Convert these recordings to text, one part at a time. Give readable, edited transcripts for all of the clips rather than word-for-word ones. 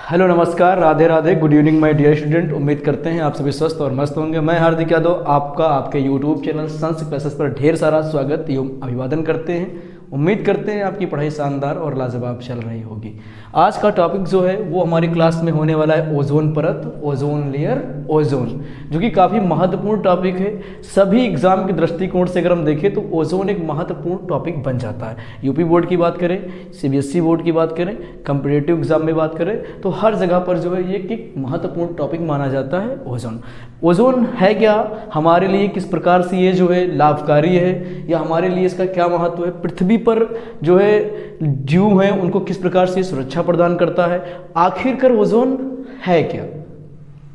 Hello नमस्कार, Radhe Radhe, good evening my dear student. उम्मीद करते हैं आप सभी स्वस्थ और मस्त होंगे। मैं हार्दिक यादव आपका आपके यूट्यूब चैनल संस्कृत क्लासेस पर ढेर सारा स्वागत एवं अभिवादन करते हैं। उम्मीद करते हैं आपकी पढ़ाई शानदार और लाजवाब चल रही होगी। आज का टॉपिक जो है वो हमारी क्लास में होने वाला है ओजोन परत, ओजोन लेयर, ओजोन, जो कि काफ़ी महत्वपूर्ण टॉपिक है। सभी एग्जाम के दृष्टिकोण से अगर हम देखें तो ओजोन एक महत्वपूर्ण टॉपिक बन जाता है। यूपी बोर्ड की बात करें, सीबीएसई बोर्ड की बात करें, कंपिटिटिव एग्जाम में बात करें तो हर जगह पर जो है ये एक महत्वपूर्ण टॉपिक माना जाता है ओजोन। ओजोन है क्या, हमारे लिए किस प्रकार से ये जो है लाभकारी है, या हमारे लिए इसका क्या महत्व है, पृथ्वी पर जो है जीव हैं उनको किस प्रकार से सुरक्षा प्रदान करता है, आखिरकार ओजोन है क्या।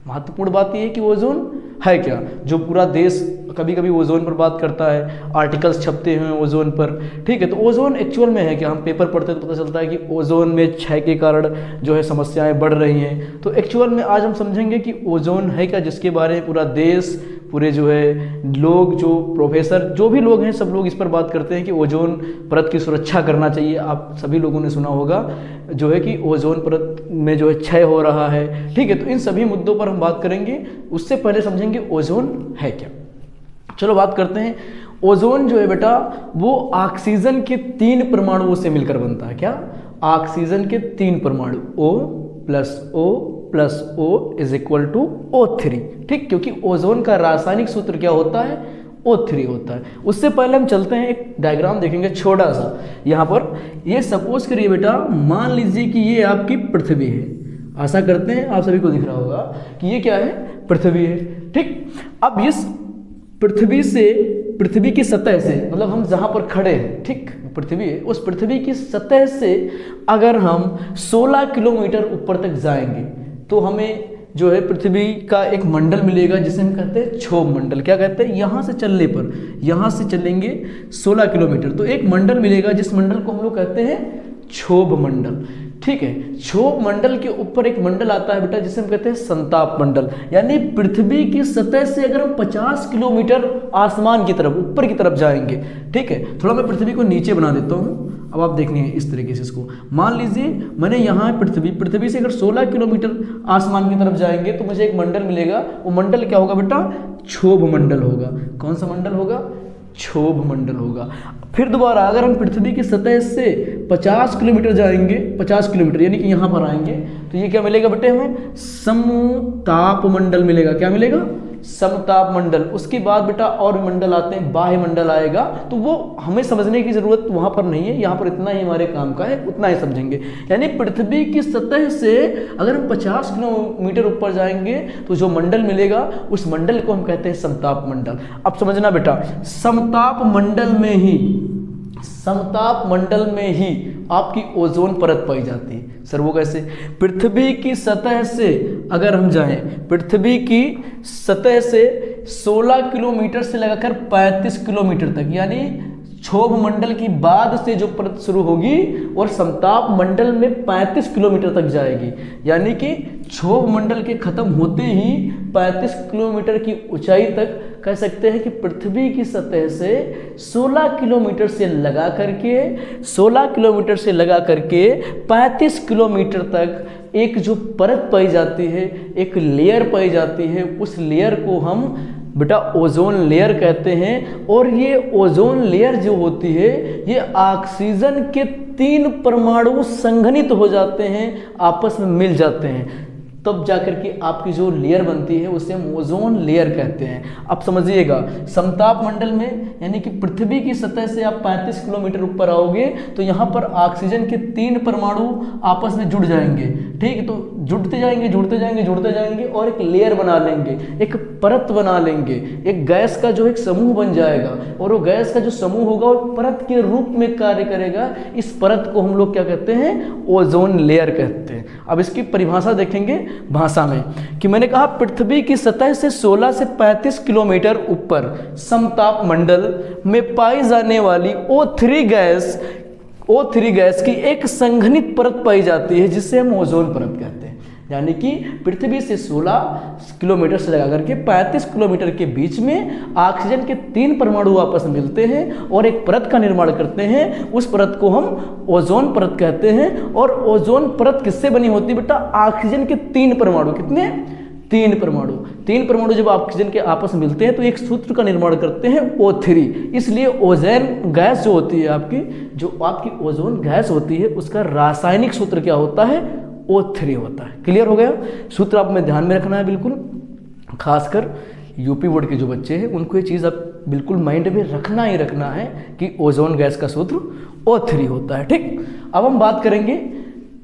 महत्वपूर्ण बात यह है कि ओजोन है क्या। जो पूरा देश कभी कभी ओजोन पर बात करता है, आर्टिकल्स छपते हैं ओजोन पर, ठीक है। तो ओजोन एक्चुअल में है क्या, हम पेपर पढ़ते हैं तो पता चलता है कि ओजोन में क्षय के कारण जो है समस्याएं बढ़ रही हैं। तो एक्चुअल में आज हम समझेंगे कि ओजोन है क्या, जिसके बारे में पूरा देश, पूरे जो है लोग, जो प्रोफेसर, जो भी लोग हैं, सब लोग इस पर बात करते हैं कि ओजोन परत की सुरक्षा करना चाहिए। आप सभी लोगों ने सुना होगा जो है कि ओजोन परत में जो है क्षय हो रहा है, ठीक है। तो इन सभी मुद्दों पर हम बात करेंगे। उससे पहले समझेंगे ओजोन है क्या। चलो बात करते हैं। ओजोन जो है बेटा वो ऑक्सीजन के 3 परमाणुओं से मिलकर बनता है। क्या? ऑक्सीजन के 3 परमाणु, O plus O is equal to O3, ठीक। क्योंकि ओजोन का रासायनिक सूत्र क्या होता है? O3 होता है। उससे पहले हम चलते हैं, एक डायग्राम देखेंगे छोटा सा। यहाँ पर ये सपोज करिए बेटा, मान लीजिए कि ये आपकी पृथ्वी है। आशा करते हैं आप सभी को दिख रहा होगा कि ये क्या है, पृथ्वी है, ठीक। अब इस पृथ्वी से, पृथ्वी की सतह से, मतलब हम जहाँ पर खड़े हैं, ठीक, पृथ्वी है, उस पृथ्वी की सतह से अगर हम 16 किलोमीटर ऊपर तक जाएंगे तो हमें जो है पृथ्वी का एक मंडल मिलेगा जिसे हम कहते हैं क्षोभ मंडल। क्या कहते हैं? यहाँ से चलने पर, यहाँ से चलेंगे 16 किलोमीटर तो एक मंडल मिलेगा, जिस मंडल को हम लोग कहते हैं क्षोभ मंडल, ठीक है। क्षोभ मंडल के ऊपर एक मंडल आता है बेटा जिसे हम कहते हैं संताप मंडल। यानी पृथ्वी की सतह से अगर हम 50 किलोमीटर आसमान की तरफ, ऊपर की तरफ जाएंगे, ठीक है। थोड़ा मैं पृथ्वी को नीचे बना देता हूँ, अब आप देखनी है इस तरीके से इसको। मान लीजिए मैंने यहाँ पृथ्वी से अगर 16 किलोमीटर आसमान की तरफ जाएंगे तो मुझे एक मंडल मिलेगा। वो मंडल क्या होगा बेटा? क्षोभ मंडल होगा। कौन सा मंडल होगा? क्षोभ मंडल होगा। फिर दोबारा अगर हम पृथ्वी की सतह से 50 किलोमीटर जाएंगे, 50 किलोमीटर यानी कि यहाँ पर आएंगे तो ये क्या मिलेगा बेटे? हमें समताप मंडल मिलेगा। क्या मिलेगा? समताप मंडल। उसके बाद बेटा और भी मंडल आते हैं, बाह्य मंडल आएगा, तो वो हमें समझने की जरूरत वहां पर नहीं है। यहाँ पर इतना ही हमारे काम का है, उतना ही समझेंगे। यानी पृथ्वी की सतह से अगर हम 50 किलोमीटर ऊपर जाएंगे तो जो मंडल मिलेगा उस मंडल को हम कहते हैं समताप मंडल। अब समझना बेटा, समताप मंडल में ही आपकी ओजोन परत पाई जाती है। सर वो कैसे? पृथ्वी की सतह से अगर हम जाएं, पृथ्वी की सतह से 16 किलोमीटर से लगाकर 35 किलोमीटर तक, यानी क्षोभ मंडल की बाद से जो परत शुरू होगी और समताप मंडल में 35 किलोमीटर तक जाएगी। यानी कि क्षोभ मंडल के खत्म होते ही 35 किलोमीटर की ऊंचाई तक कह सकते हैं कि पृथ्वी की सतह से 16 किलोमीटर से लगा करके 35 किलोमीटर तक एक जो परत पाई जाती है, एक लेयर पाई जाती है, उस लेयर को हम बेटा ओजोन लेयर कहते हैं। और ये ओजोन लेयर जो होती है ये ऑक्सीजन के 3 परमाणु संघनित हो जाते हैं, आपस में मिल जाते हैं, तब जाकर के आपकी जो लेयर बनती है उसे हम ओजोन लेयर कहते हैं। अब समझिएगा, समताप मंडल में यानी कि पृथ्वी की सतह से आप 35 किलोमीटर ऊपर आओगे तो यहाँ पर ऑक्सीजन के 3 परमाणु आपस में जुड़ जाएंगे, ठीक। तो जुड़ते जाएंगे और एक लेयर बना लेंगे, एक परत बना लेंगे, एक गैस का जो एक समूह बन जाएगा, और वो गैस का जो समूह होगा वो परत के रूप में कार्य करेगा। इस परत को हम लोग क्या कहते हैं? ओजोन लेयर कहते हैं। अब इसकी परिभाषा देखेंगे भाषा में कि मैंने कहा पृथ्वी की सतह से 16 से 35 किलोमीटर ऊपर समताप मंडल में पाई जाने वाली O3 गैस की एक संघनित परत पाई जाती है जिसे हम ओजोन परत कहते हैं। यानी कि पृथ्वी से 16 किलोमीटर से लगा करके 35 किलोमीटर के बीच में ऑक्सीजन के 3 परमाणु आपस में मिलते हैं और एक परत का निर्माण करते हैं। उस परत को हम ओजोन परत कहते हैं। और ओजोन परत किससे बनी होती है बेटा? ऑक्सीजन के 3 परमाणु। कितने? 3 परमाणु। 3 परमाणु जब ऑक्सीजन के आपस में मिलते हैं तो एक सूत्र का निर्माण करते हैं O3। इसलिए ओजोन गैस जो होती है आपकी ओजोन गैस होती है, उसका रासायनिक सूत्र क्या होता है? O3 होता है। क्लियर हो गया? सूत्र आप में ध्यान में रखना है बिल्कुल, खासकर यूपी बोर्ड के जो बच्चे हैं उनको ये चीज़ आप बिल्कुल माइंड में रखना ही रखना है कि ओजोन गैस का सूत्र O3 होता है। ठीक, अब हम बात करेंगे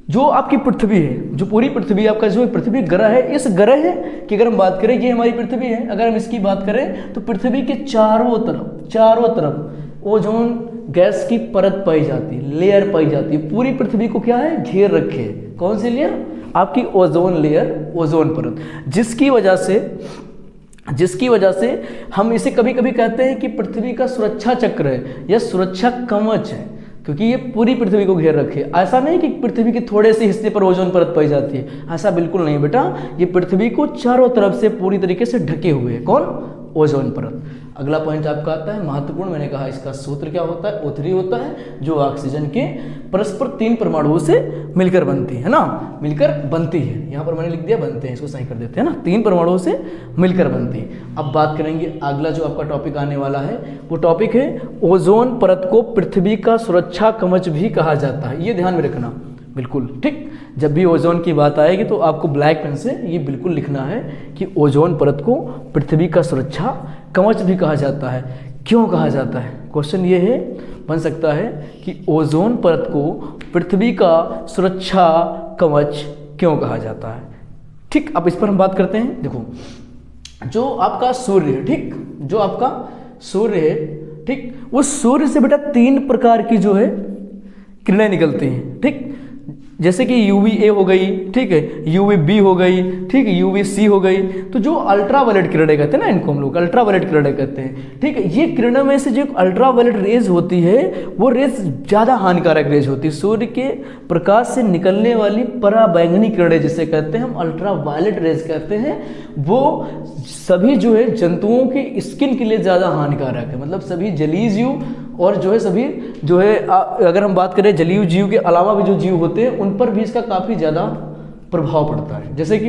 जो आपकी पृथ्वी है, जो पूरी पृथ्वी आपका जो पृथ्वी ग्रह है, इस ग्रह की अगर हम बात करें, ये हमारी पृथ्वी है, अगर हम इसकी बात करें तो पृथ्वी के चारों तरफ ओजोन गैस की परत पाई जाती है, लेयर पाई जाती है। पूरी पृथ्वी को क्या है? घेर रखे है। कौन सी लेयर? आपकी ओजोन लेयर, ओजोन परत, जिसकी वजह से हम इसे कभी कभी कहते हैं कि पृथ्वी का सुरक्षा चक्र है या सुरक्षा कवच है, क्योंकि ये पूरी पृथ्वी को घेर रखे। ऐसा नहीं कि पृथ्वी के थोड़े से हिस्से पर ओजोन परत पाई जाती है, ऐसा बिल्कुल नहीं बेटा। ये पृथ्वी को चारों तरफ से पूरी तरीके से ढके हुए है। कौन? ओजोन परत। अगला पॉइंट आपका आता है महत्वपूर्ण, मैंने कहा इसका सूत्र क्या होता है? O3 होता है, जो ऑक्सीजन के परस्पर 3 परमाणुओं से मिलकर बनती है ना, मिलकर बनती है। यहाँ पर मैंने लिख दिया बनते हैं, इसको सही कर देते हैं ना, 3 परमाणुओं से मिलकर बनती है। अब बात करेंगे अगला जो आपका टॉपिक आने वाला है, वो टॉपिक है ओजोन परत को पृथ्वी का सुरक्षा कवच भी कहा जाता है। ये ध्यान में रखना बिल्कुल। ठीक, जब भी ओजोन की बात आएगी तो आपको ब्लैक पेन से ये बिल्कुल लिखना है कि ओजोन परत को पृथ्वी का सुरक्षा कवच भी कहा जाता है। क्यों कहा जाता है? क्वेश्चन ये है, बन सकता है कि ओजोन परत को पृथ्वी का सुरक्षा कवच क्यों कहा जाता है। ठीक, अब इस पर हम बात करते हैं। देखो, जो आपका सूर्य है, ठीक, जो आपका सूर्य है, ठीक, उस सूर्य से बेटा 3 प्रकार की जो है किरणें निकलती हैं। ठीक, जैसे कि UVA हो गई, ठीक है, UVB हो गई, ठीक है, UVC हो गई। तो जो अल्ट्रावायलेट किरणें कहते हैं ना, इनको हम लोग अल्ट्रावायलेट किरणें कहते हैं। ठीक है, ये किरणों में से जो अल्ट्रावायलेट रेज होती है, वो रेज ज़्यादा हानिकारक रेज होती है। सूर्य के प्रकाश से निकलने वाली पराबैंगनी किरणें जिसे कहते हैं हम, अल्ट्रावायलेट रेज कहते हैं, वो सभी जो है जंतुओं की स्किन के लिए ज़्यादा हानिकारक है। मतलब सभी जलीय जीव और जो है सभी जो है अगर हम बात करें जलीय जीव के अलावा भी जो जीव होते हैं उन पर भी इसका काफ़ी ज़्यादा प्रभाव पड़ता है। जैसे कि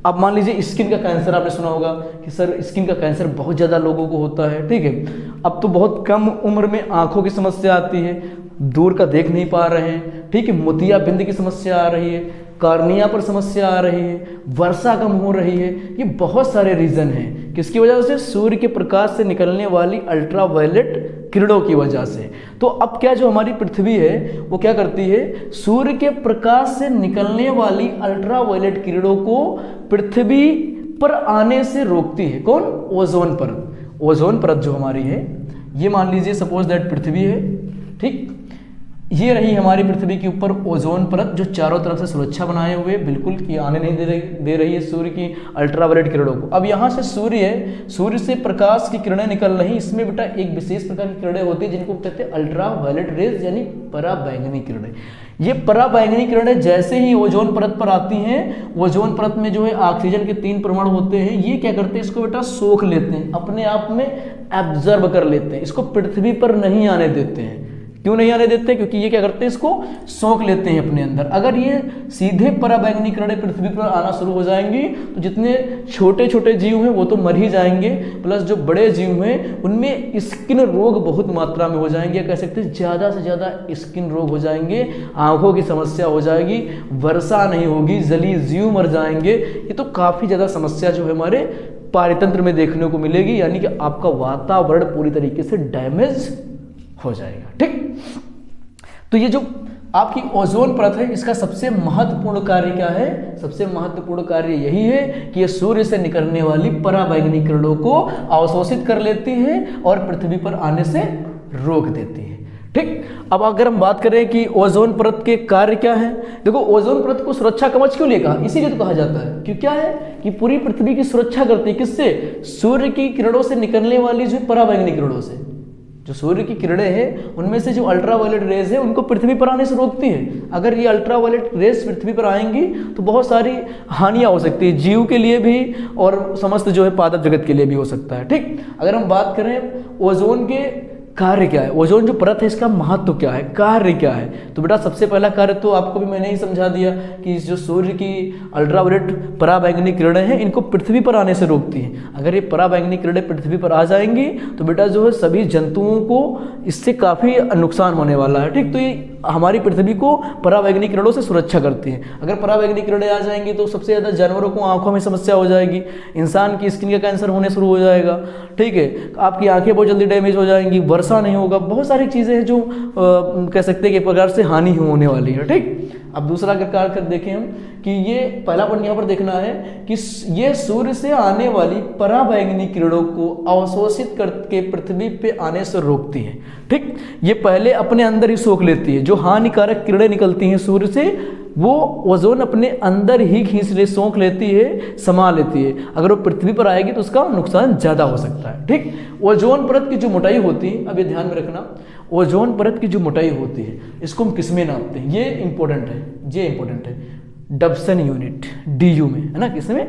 अब मान लीजिए स्किन का कैंसर, आपने सुना होगा कि सर स्किन का कैंसर बहुत ज़्यादा लोगों को होता है। ठीक है, अब तो बहुत कम उम्र में आँखों की समस्या आती है, दूर का देख नहीं पा रहे हैं। ठीक है, मोतियाबिंद की समस्या आ रही है, कार्निया पर समस्या आ रही है, वर्षा कम हो रही है। ये बहुत सारे रीज़न हैं, किसकी वजह से? सूर्य के प्रकाश से निकलने वाली अल्ट्रावायलेट किरणों की वजह से। तो अब क्या जो हमारी पृथ्वी है वो क्या करती है? सूर्य के प्रकाश से निकलने वाली अल्ट्रावायलेट किरणों को पृथ्वी पर आने से रोकती है। कौन? ओजोन परत। ओजोन परत जो हमारी है, ये मान लीजिए सपोज दैट पृथ्वी है, ठीक, ये रही हमारी पृथ्वी के ऊपर ओजोन परत जो चारों तरफ से सुरक्षा बनाए हुए बिल्कुल कि आने नहीं दे रही है सूर्य की अल्ट्रावायलेट किरणों को। अब यहाँ से सूर्य है, सूर्य से प्रकाश की किरणें निकल रही, इसमें बेटा एक विशेष प्रकार की किरणें होती है जिनको कहते हैं अल्ट्रावायलेट रेज, यानी पराबैंगनी किरणें। ये पराबैंगनी किरणें जैसे ही ओजोन परत पर आती हैं, ओजोन परत में जो है ऑक्सीजन के 3 परमाणु होते हैं, ये क्या करते हैं? इसको बेटा सोख लेते हैं, अपने आप में एब्जॉर्ब कर लेते हैं, इसको पृथ्वी पर नहीं आने देते हैं। क्यों नहीं आने देते? क्योंकि ये क्या करते हैं? इसको सोख लेते हैं अपने अंदर। अगर ये सीधे पराबैंगनी किरणें पृथ्वी पर आना शुरू हो जाएंगी तो जितने छोटे छोटे जीव हैं वो तो मर ही जाएंगे, प्लस जो बड़े जीव हैं उनमें स्किन रोग बहुत मात्रा में हो जाएंगे। कह सकते हैं ज़्यादा से ज़्यादा स्किन रोग हो जाएंगे, आंखों की समस्या हो जाएगी, वर्षा नहीं होगी, जलीय जीव मर जाएंगे। ये तो काफ़ी ज़्यादा समस्या जो है हमारे पारितंत्र में देखने को मिलेगी, यानी कि आपका वातावरण पूरी तरीके से डैमेज हो जाएगा। ठीक, तो ये जो आपकी ओजोन परत है, इसका सबसे महत्वपूर्ण कार्य क्या है? सबसे महत्वपूर्ण कार्य यही है कि ये सूर्य से निकलने वाली पराबैंगनी किरणों को अवशोषित कर लेती है और पृथ्वी पर आने से रोक देती है। ठीक, अब अगर हम बात करें कि ओजोन परत के कार्य क्या है, देखो ओजोन परत को सुरक्षा कवच क्यों लिए कहा? इसीलिए तो कहा जाता है कि क्या है कि पूरी पृथ्वी की सुरक्षा करती है। किससे? सूर्य की किरणों से निकलने वाली जो पराबैंगनी किरणों से। जो सूर्य की किरणें हैं उनमें से जो अल्ट्रावायलेट रेज है उनको पृथ्वी पर आने से रोकती है। अगर ये अल्ट्रावायलेट रेज पृथ्वी पर आएंगी तो बहुत सारी हानियां हो सकती है, जीव के लिए भी और समस्त जो है पादप जगत के लिए भी हो सकता है। ठीक, अगर हम बात करें ओजोन के कार्य क्या है, ओजोन जो परत है इसका महत्व क्या है, कार्य क्या है, तो बेटा सबसे पहला कार्य तो आपको भी मैंने ही समझा दिया कि जो सूर्य की अल्ट्रावायलेट पराबैंगनी किरणें हैं इनको पृथ्वी पर आने से रोकती हैं। अगर ये पराबैंगनी किरणें पृथ्वी पर आ जाएंगी तो बेटा जो है सभी जंतुओं को इससे काफ़ी नुकसान होने वाला है। ठीक, तो ये हमारी पृथ्वी को पराबैंगनी किरणों से सुरक्षा करती हैं। अगर पराबैंगनी किरणें आ जाएंगी तो सबसे ज़्यादा जानवरों को आंखों में समस्या हो जाएगी, इंसान की स्किन का कैंसर होने शुरू हो जाएगा। ठीक है, आपकी आंखें बहुत जल्दी डैमेज हो जाएंगी, वर्षा नहीं होगा, बहुत सारी चीज़ें हैं जो कह सकते हैं कि एक प्रकार से हानि होने वाली है। ठीक, अब दूसरा अगर कार्य कर देखें हम कि ये पहला पॉइंट यहाँ पर देखना है कि ये सूर्य से आने वाली पराबैंगनी किरणों को अवशोषित करके पृथ्वी पे आने से रोकती है। ठीक, ये पहले अपने अंदर ही सोख लेती है, जो हानिकारक किरणें निकलती हैं सूर्य से वो ओजोन अपने अंदर ही खींच ले, सोख लेती है, समा लेती है। अगर वो पृथ्वी पर आएगी तो उसका नुकसान ज़्यादा हो सकता है। ठीक, ओजोन परत की जो मोटाई होती है, अब ये ध्यान में रखना, ओजोन परत की जो मोटाई होती है इसको हम किस में नापते हैं, ये इंपॉर्टेंट है, ये इंपॉर्टेंट है, डब्सन यूनिट, डीयू में, है ना, किसमें,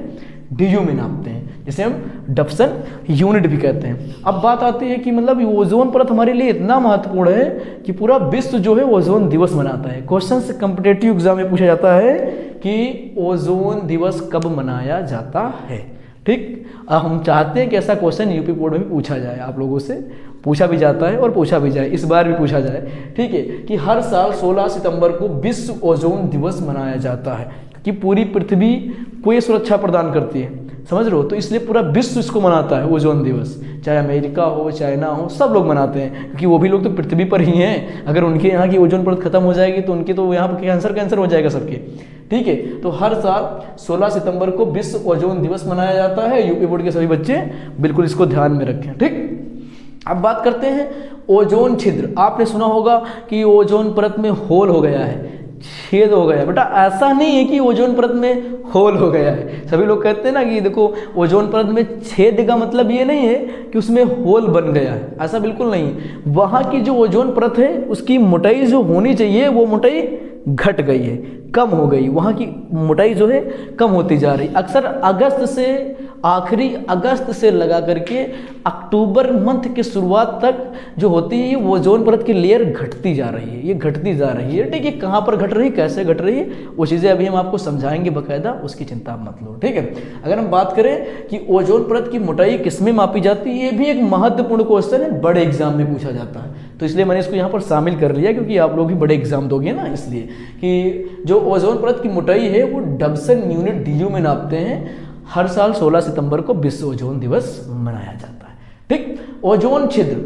डीयू में नापते हैं, जिसे हम डब्सन यूनिट भी कहते हैं। अब बात आती है कि मतलब ओजोन परत हमारे लिए इतना महत्वपूर्ण है कि पूरा विश्व जो है ओजोन दिवस मनाता है। क्वेश्चन से कॉम्पिटिटिव एग्जाम में पूछा जाता है कि ओजोन दिवस कब मनाया जाता है। ठीक, हम चाहते हैं कि ऐसा क्वेश्चन यूपी बोर्ड में भी पूछा जाए, आप लोगों से पूछा भी जाता है और पूछा भी जाए, इस बार भी पूछा जाए। ठीक है, कि हर साल 16 सितंबर को विश्व ओजोन दिवस मनाया जाता है कि पूरी पृथ्वी को ये सुरक्षा प्रदान करती है, समझ रहे हो, तो इसलिए पूरा विश्व इसको मनाता है ओजोन दिवस, चाहे अमेरिका हो चाइना हो, सब लोग मनाते हैं क्योंकि वो भी लोग तो पृथ्वी पर ही हैं। अगर उनके यहाँ की ओजोन परत खत्म हो जाएगी तो उनके तो यहाँ पर कैंसर हो जाएगा सबके। ठीक है, तो हर साल 16 सितंबर को विश्व ओजोन दिवस मनाया जाता है। यूपी बोर्ड के सभी बच्चे बिल्कुल इसको ध्यान में रखें। ठीक, अब बात करते हैं ओजोन छिद्र। आपने सुना होगा कि ओजोन परत में होल हो गया है, छेद हो गया। बेटा ऐसा नहीं है कि ओजोन परत में होल हो गया है। सभी लोग कहते हैं ना कि देखो ओजोन परत में छेद का मतलब ये नहीं है कि उसमें होल बन गया है, ऐसा बिल्कुल नहीं। वहाँ की जो ओजोन परत है उसकी मोटाई जो होनी चाहिए वो मोटाई घट गई है, कम हो गई, वहाँ की मोटाई जो है कम होती जा रही। अक्सर अगस्त से आखिरी अगस्त से लगा करके अक्टूबर मंथ की शुरुआत तक जो होती है वो ओजोन परत की लेयर घटती जा रही है, ये घटती जा रही है। ठीक है, कहाँ पर घट रही है, कैसे घट रही है, वो चीज़ें अभी हम आपको समझाएंगे बकायदा, उसकी चिंता मत लो। ठीक है, अगर हम बात करें कि ओजोन परत की मोटाई किसमें मापी जाती है, ये भी एक महत्वपूर्ण क्वेश्चन है, बड़े एग्जाम में पूछा जाता है, तो इसलिए मैंने इसको यहाँ पर शामिल कर लिया क्योंकि आप लोग भी बड़े एग्जाम दोगे ना, इसलिए कि जो ओजोन परत की मोटाई है वो डब्सन यूनिट डीयू में नापते हैं। हर साल 16 सितंबर को विश्व ओजोन दिवस मनाया जाता है। ठीक, ओजोन छिद्र,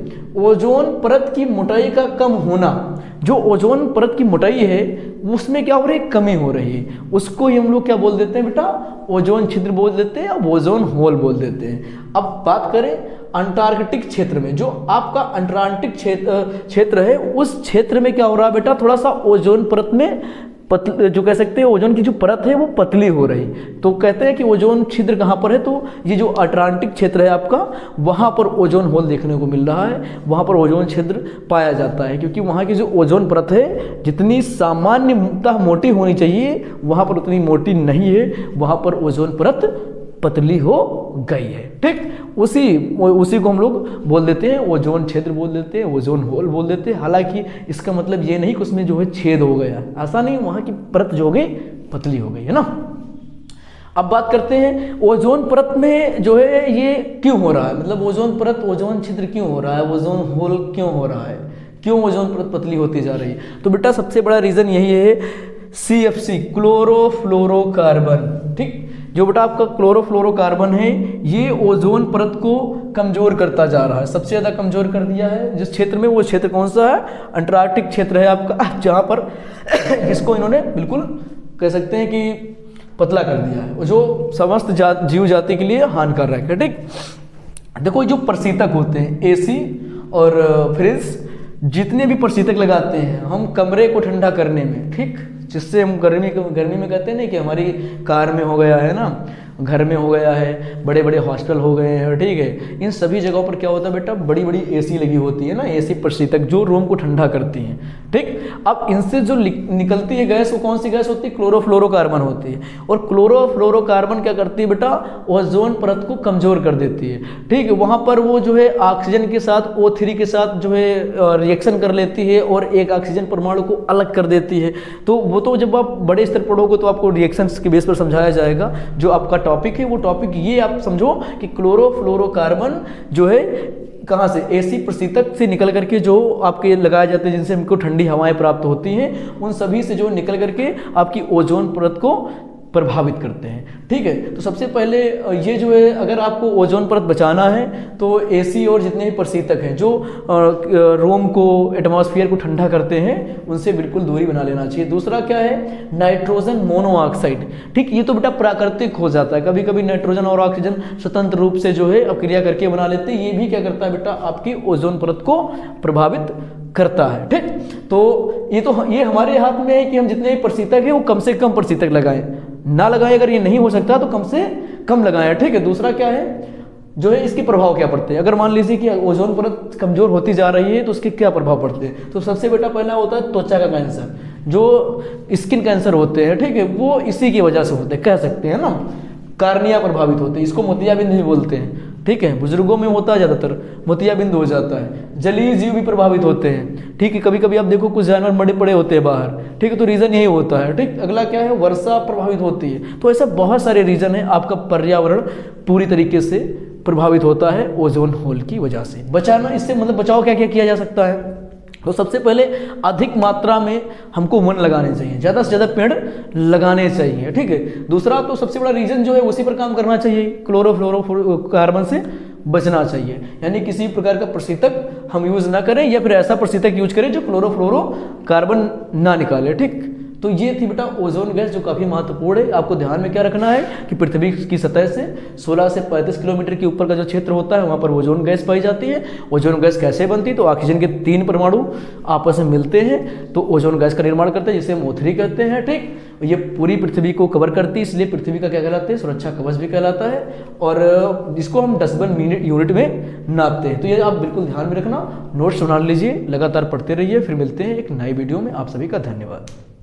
ओजोन परत की मोटाई का कम होना, जो ओजोन परत की मोटाई है उसमें क्या हो रही है, कमी हो रही है, उसको ही हम लोग क्या बोल देते हैं बेटा, ओजोन छिद्र बोल देते हैं, ओजोन होल बोल देते हैं। अब बात करें अंटार्कटिक क्षेत्र में, जो आपका अंटार्कटिक क्षेत्र है उस क्षेत्र में क्या हो रहा है बेटा, थोड़ा सा ओजोन परत में जो कह सकते हैं ओजोन की जो परत है वो पतली हो रही, तो कहते हैं कि ओजोन छिद्र कहाँ पर है, तो ये जो अंटार्कटिक क्षेत्र है आपका वहाँ पर ओजोन होल देखने को मिल रहा है, वहाँ पर ओजोन छिद्र पाया जाता है क्योंकि वहाँ की जो ओजोन परत है जितनी सामान्यतः मोटी होनी चाहिए वहाँ पर उतनी मोटी नहीं है, वहाँ पर ओजोन परत पतली हो गई है। ठीक, उसी को हम लोग बोल देते हैं ओजोन क्षेत्र बोल देते हैं, ओजोन होल बोल देते हैं। हालांकि इसका मतलब ये नहीं कि उसमें जो है छेद हो गया, ऐसा नहीं, वहाँ की परत जो हो गई पतली हो गई है ना। अब बात करते हैं ओजोन परत में जो है ये क्यों हो रहा है, मतलब ओजोन परत ओजोन छिद्र क्यों हो रहा है, ओजोन होल क्यों हो रहा है, क्यों ओजोन परत पतली होती जा रही है। तो बेटा सबसे बड़ा रीज़न यही है CFC, क्लोरोफ्लोरोकार्बन। ठीक, जो बेटा आपका क्लोरोफ्लोरोकार्बन है ये ओजोन परत को कमजोर करता जा रहा है, सबसे ज़्यादा कमजोर कर दिया है जिस क्षेत्र में, वो क्षेत्र कौन सा है, अंटार्कटिक क्षेत्र है आपका, जहाँ पर जिसको इन्होंने बिल्कुल कह सकते हैं कि पतला कर दिया है, जो समस्त जीव जाति के लिए हानिकारक है। ठीक, देखो जो प्रशीतक होते हैं AC और फ्रिज, जितने भी प्रशीतक लगाते हैं हम कमरे को ठंडा करने में, ठीक, जिससे हम गर्मी में कहते हैं ना कि हमारी कार में हो गया है ना, घर में हो गया है, बड़े बड़े हॉस्टल हो गए हैं, ठीक है, इन सभी जगहों पर क्या होता है बेटा, बड़ी बड़ी एसी लगी होती है ना, एसी प्रशीतक जो रूम को ठंडा करती हैं, ठीक। अब इनसे जो निकलती है गैस, वो कौन सी गैस होती है, क्लोरोफ्लोरोकार्बन होती है। और क्लोरोफ्लोरोकार्बन क्या करती है बेटा, ओजोन परत को कमजोर कर देती है, ठीक है। वहाँ पर वो जो है ऑक्सीजन के साथ O3 के साथ जो है रिएक्शन कर लेती है और एक ऑक्सीजन परमाणु को अलग कर देती है। तो वो तो जब आप बड़े स्तर पढ़ोगे तो आपको रिएक्शंस के बेस पर समझाया जाएगा। जो आपका टॉपिक है वो टॉपिक ये आप समझो कि क्लोरोफ्लोरोकार्बन जो है कहाँ से, एसी प्रशीतक से निकल करके जो आपके लगाए जाते हैं, जिनसे हमको ठंडी हवाएं प्राप्त होती हैं, उन सभी से जो निकल करके आपकी ओजोन परत को प्रभावित करते हैं, ठीक है। तो सबसे पहले ये जो है, अगर आपको ओजोन परत बचाना है तो एसी और जितने भी प्रशीतक हैं जो रूम को, एटमॉस्फेयर को ठंडा करते हैं, उनसे बिल्कुल दूरी बना लेना चाहिए। दूसरा क्या है, नाइट्रोजन मोनोऑक्साइड, ठीक। ये तो बेटा प्राकृतिक हो जाता है, कभी कभी नाइट्रोजन और ऑक्सीजन स्वतंत्र रूप से जो है अक्रिया करके बना लेते हैं। ये भी क्या करता है बेटा, आपकी ओजोन परत को प्रभावित करता है, ठीक। तो ये हमारे हाथ में है कि हम जितने भी प्रशीतक है वो कम से कम प्रशीतक लगाएं, ना लगाएं। अगर ये नहीं हो सकता तो कम से कम लगाएं, ठीक है। दूसरा क्या है, जो है इसके प्रभाव क्या पड़ते हैं। अगर मान लीजिए कि ओजोन परत कमजोर होती जा रही है तो उसके क्या प्रभाव पड़ते हैं। तो सबसे बेटा पहला होता है त्वचा का कैंसर, जो स्किन कैंसर होते हैं, ठीक है, वो इसी की वजह से होते हैं, कह सकते हैं ना। कार्निया प्रभावित होते हैं, इसको मोतियाबिंद भी बोलते हैं, ठीक है। बुजुर्गों में होता है ज़्यादातर, मोतियाबिंद हो जाता है। जलीय जीव भी प्रभावित होते हैं, ठीक है। कभी कभी आप देखो कुछ जानवर मरे पड़े होते हैं बाहर, ठीक है, तो रीज़न यही होता है, ठीक। अगला क्या है, वर्षा प्रभावित होती है। तो ऐसा बहुत सारे रीज़न है, आपका पर्यावरण पूरी तरीके से प्रभावित होता है ओजोन होल की वजह से। बचाना, इससे मतलब बचाव क्या क्या किया जा सकता है। तो सबसे पहले अधिक मात्रा में हमको वन लगाने चाहिए, ज़्यादा से ज़्यादा पेड़ लगाने चाहिए, ठीक है। दूसरा तो सबसे बड़ा रीज़न जो है उसी पर काम करना चाहिए, क्लोरोफ्लोरोकार्बन से बचना चाहिए, यानी किसी प्रकार का प्रशीतक हम यूज़ ना करें, या फिर ऐसा प्रशीतक यूज करें जो क्लोरोफ्लोरोकार्बन ना निकाले, ठीक। तो ये थी बेटा ओजोन गैस, जो काफ़ी महत्वपूर्ण है। आपको ध्यान में क्या रखना है कि पृथ्वी की सतह से 16 से 35 किलोमीटर के ऊपर का जो क्षेत्र होता है वहाँ पर ओजोन गैस पाई जाती है। ओजोन गैस कैसे बनती है, तो ऑक्सीजन के 3 परमाणु आपस में मिलते हैं तो ओजोन गैस का निर्माण करते हैं, जिसे हम O3 कहते हैं, ठीक। ये पूरी पृथ्वी को कवर करती है, इसलिए पृथ्वी का क्या कहलाता है, सुरक्षा कवच भी कहलाता है। और इसको हम डेसिबल यूनिट में नापते हैं। तो ये आप बिल्कुल ध्यान में रखना, नोट्स बना लीजिए, लगातार पढ़ते रहिए। फिर मिलते हैं एक नई वीडियो में। आप सभी का धन्यवाद।